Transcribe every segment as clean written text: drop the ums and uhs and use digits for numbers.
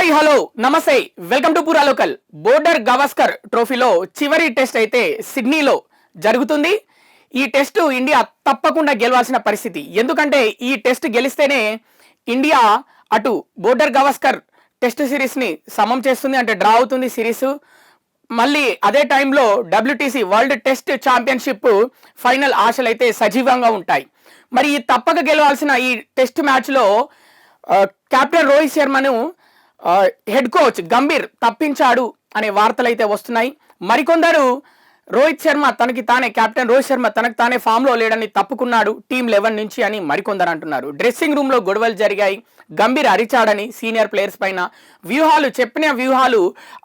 Hi hello నమస్తే welcome to పూరా local. Border Gavaskar ట్రోఫీలో చివరి టెస్ట్ అయితే సిడ్నీలో జరుగుతుంది. ఈ టెస్ట్ ఇండియా తప్పకుండా గెలవాల్సిన పరిస్థితి. ఎందుకంటే ఈ టెస్ట్ గెలిస్తేనే ఇండియా అటు బోర్డర్ గవాస్కర్ టెస్ట్ సిరీస్ని సమం చేస్తుంది, అంటే డ్రా అవుతుంది సిరీస్. మళ్ళీ అదే టైంలో WTC world test championship final ఆశలు అయితే సజీవంగా ఉంటాయి. మరి తప్పక గెలవాల్సిన ఈ టెస్ట్ మ్యాచ్లో కెప్టెన్ రోహిత్ శర్మను హెడ్ కోచ్ గంభీర్ తప్పించాడు అనే వార్తలు అయితే వస్తున్నాయి. మరికొందరు కెప్టెన్ రోహిత్ శర్మ తనకు తానే ఫామ్ లో లేడని తప్పుకున్నాడు టీం 11 నుంచి అని మరికొందరు అంటున్నారు. డ్రెస్సింగ్ రూమ్ లో గొడవలు జరిగాయి, గంభీర్ అరిచాడని సీనియర్ ప్లేయర్స్ పైన, చెప్పిన వ్యూహాలు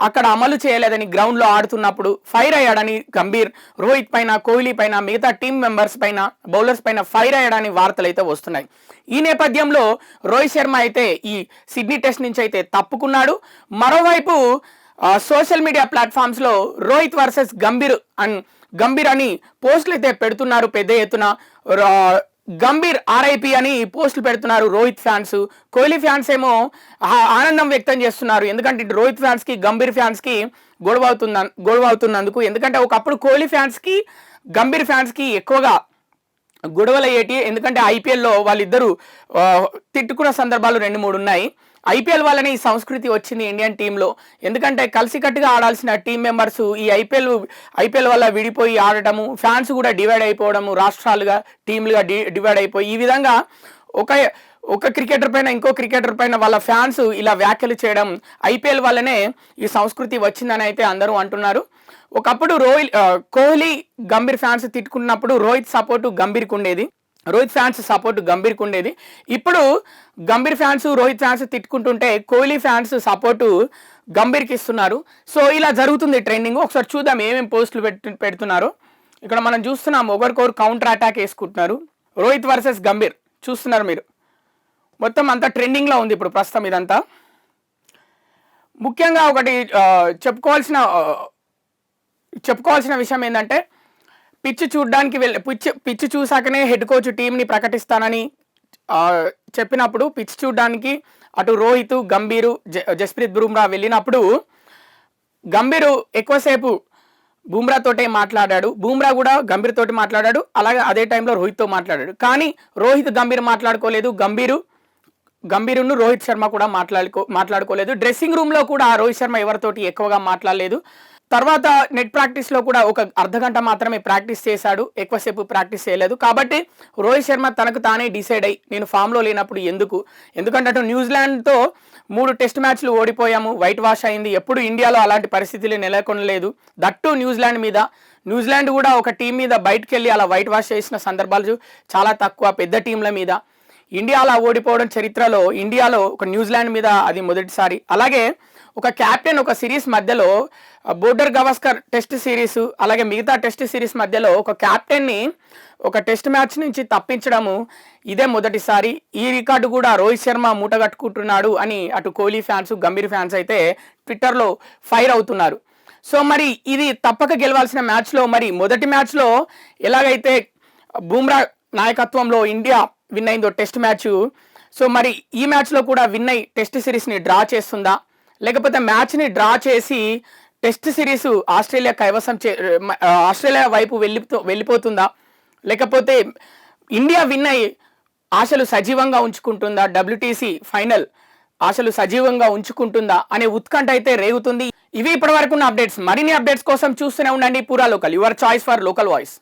అక్కడ అమలు చేయలేదని గ్రౌండ్ లో ఆడుతున్నప్పుడు ఫైర్ అయ్యాడని గంభీర్ రోహిత్ పైన, కోహ్లీ పైన, మిగతా టీం మెంబర్స్ పైన, బౌలర్స్ పైన ఫైర్ అయ్యాడని వార్తలు అయితే వస్తున్నాయి. ఈ నేపథ్యంలో రోహిత్ శర్మ అయితే ఈ సిడ్నీ టెస్ట్ నుంచి అయితే తప్పుకున్నాడు. మరోవైపు సోషల్ మీడియా ప్లాట్ఫామ్స్ లో రోహిత్ వర్సెస్ గంభీర్ అని పోస్టులు అయితే పెడుతున్నారు పెద్ద ఎత్తున. గంభీర్ RIP అని పోస్టులు పెడుతున్నారు రోహిత్ ఫ్యాన్స్. కోహ్లీ ఫ్యాన్స్ ఏమో ఆనందం వ్యక్తం చేస్తున్నారు, ఎందుకంటే రోహిత్ ఫ్యాన్స్ కి గంభీర్ ఫ్యాన్స్ కి గొడవ అవుతున్నందుకు. ఎందుకంటే ఒకప్పుడు కోహ్లీ ఫ్యాన్స్ కి గంభీర్ ఫ్యాన్స్ కి ఎక్కువగా గొడవలు అయ్యేటి, ఎందుకంటే IPLలో వాళ్ళిద్దరూ తిట్టుకున్న సందర్భాలు 2-3 ఉన్నాయి. IPL వల్లనే ఈ సంస్కృతి వచ్చింది ఇండియన్ టీంలో. ఎందుకంటే కలిసికట్టుగా ఆడాల్సిన టీం మెంబర్స్ ఈ ఐపీఎల్ వల్ల విడిపోయి ఆడటము, ఫ్యాన్స్ కూడా డివైడ్ అయిపోవడము, రాష్ట్రాలుగా టీంలుగా డివైడ్ అయిపోయి ఈ విధంగా ఒక క్రికెటర్ పైన ఇంకో క్రికెటర్ పైన వాళ్ళ ఫ్యాన్స్ ఇలా వ్యాఖ్యలు చేయడం IPL వల్లనే ఈ సంస్కృతి వచ్చిందని అయితే అందరూ అంటున్నారు. ఒకప్పుడు కోహ్లీ గంభీర్ ఫ్యాన్స్ తిట్టుకున్నప్పుడు రోహిత్ ఫ్యాన్స్ సపోర్ట్ గంభీర్కి ఉండేది. ఇప్పుడు గంభీర్ ఫ్యాన్స్ రోహిత్ ఫ్యాన్స్ తిట్టుకుంటుంటే కోహ్లీ ఫ్యాన్స్ సపోర్టు గంభీర్కి ఇస్తున్నారు. సో ఇలా జరుగుతుంది ట్రెండింగ్. ఒకసారి చూద్దాం ఏమేమి పోస్టులు పెడుతున్నారో. ఇక్కడ మనం చూస్తున్నాం, ఒకరికొకరు కౌంటర్ అటాక్ వేసుకుంటున్నారు. రోహిత్ వర్సెస్ గంభీర్ చూస్తున్నారు మీరు. మొత్తం అంతా ట్రెండింగ్లో ఉంది ఇప్పుడు ప్రస్తుతం ఇదంతా. ముఖ్యంగా ఒకటి చెప్పుకోవాల్సిన విషయం ఏంటంటే, పిచ్ చూసాకనే హెడ్ కోచ్ టీంని ప్రకటిస్తానని చెప్పినప్పుడు పిచ్ చూడడానికి అటు రోహిత్, గంభీరు, జస్ప్రీత్ బుమ్రా వెళ్ళినప్పుడు గంభీరు ఎక్కువసేపు బుమ్రా తోటే మాట్లాడాడు, బుమ్రా కూడా గంభీర్ తోటి మాట్లాడాడు, అలాగే అదే టైంలో రోహిత్తో మాట్లాడాడు. కానీ రోహిత్ గంభీర్ మాట్లాడుకోలేదు, గంభీరును రోహిత్ శర్మ కూడా మాట్లాడుకోలేదు. డ్రెస్సింగ్ రూమ్లో కూడా రోహిత్ శర్మ ఎవరితోటి ఎక్కువగా మాట్లాడలేదు. తర్వాత నెట్ ప్రాక్టీస్లో కూడా ఒక అర్ధగంట మాత్రమే ప్రాక్టీస్ చేశాడు, ఎక్కువసేపు ప్రాక్టీస్ చేయలేదు. కాబట్టి రోహిత్ శర్మ తనకు తానే డిసైడ్ అయ్యి నేను ఫామ్లో లేనప్పుడు ఎందుకంటే అటు న్యూజిలాండ్తో 3 టెస్ట్ మ్యాచ్లు ఓడిపోయాము, వైట్ వాష్ అయింది. ఎప్పుడు ఇండియాలో అలాంటి పరిస్థితులు నెలకొనలేదు. దట్టు న్యూజిలాండ్ కూడా ఒక టీం మీద బయటకు వెళ్ళి అలా వైట్ వాష్ చేసిన సందర్భాలు చాలా తక్కువ, పెద్ద టీంల మీద. ఇండియా అలా ఓడిపోవడం చరిత్రలో ఇండియాలో ఒక న్యూజిలాండ్ మీద అది మొదటిసారి. అలాగే ఒక కెప్టెన్ ఒక సిరీస్ మధ్యలో బోర్డర్ గవాస్కర్ టెస్ట్ సిరీస్ అలాగే మిగతా టెస్ట్ సిరీస్ మధ్యలో ఒక కెప్టెన్ని ఒక టెస్ట్ మ్యాచ్ నుంచి తప్పించడము ఇదే మొదటిసారి. ఈ రికార్డు కూడా రోహిత్ శర్మ మూటగట్టుకుంటున్నాడు అని అటు కోహ్లీ ఫ్యాన్స్, గంభీర్ ఫ్యాన్స్ అయితే ట్విట్టర్లో ఫైర్ అవుతున్నారు. సో మరి ఇది తప్పక గెలవాల్సిన మ్యాచ్లో మరి మొదటి మ్యాచ్లో ఎలాగైతే బుమ్రా నాయకత్వంలో ఇండియా విన్ అయిందో టెస్ట్ మ్యాచ్, సో మరి ఈ మ్యాచ్లో కూడా విన్ అయి టెస్ట్ సిరీస్ని డ్రా చేస్తుందా, లేకపోతే మ్యాచ్ని డ్రా చేసి టెస్ట్ సిరీస్ ఆస్ట్రేలియా వైపు వెళ్ళిపోతుందా, లేకపోతే ఇండియా విన్ అయి ఆశలు సజీవంగా ఉంచుకుంటుందా, WTC ఫైనల్ ఆశలు సజీవంగా ఉంచుకుంటుందా అనే ఉత్కంఠ అయితే రేగుతుంది. ఇవి ఇప్పటి వరకు ఉన్న అప్డేట్స్. మరిన్ని అప్డేట్స్ కోసం చూస్తూనే ఉండండి పూరా local, your choice for local voice.